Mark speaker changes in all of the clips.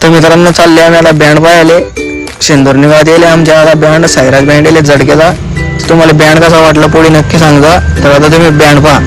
Speaker 1: तर मित्रांनो चालले आम्ही आता बँड पाहिले शेंदुर्णी गावात येले आमच्या आता बँड सायराज बँड येले झडकेचा. तुम्हाला बँड कसा वाटला पुढे नक्की सांगा. तर आता तुम्ही बँड पहा.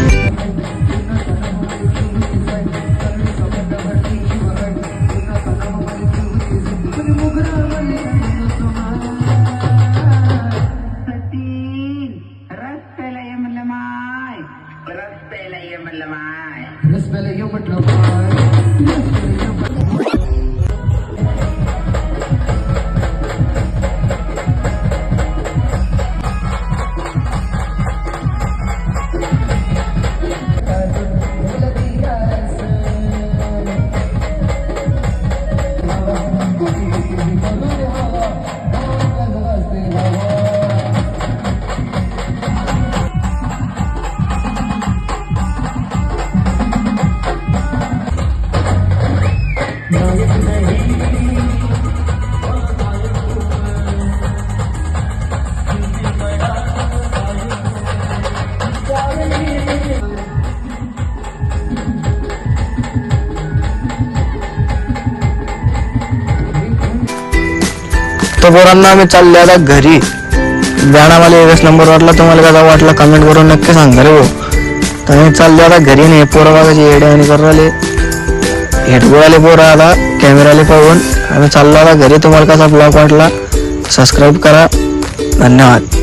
Speaker 1: तर पोरांना आम्ही चालले आता घरी. गाणं आम्हाला एकच नंबर वाटला. तुम्हाला कसा वाटला कमेंट करून नक्की सांगा रे. तर आम्ही चालले आता घरी. नाही पोरं बघायची येडे आणि करायले हेडगोळाले पोरं आता कॅमेराले पाहून आम्ही चाललो आता घरी. तुम्हाला कसा ब्लॉग वाटला सबस्क्राईब करा. धन्यवाद.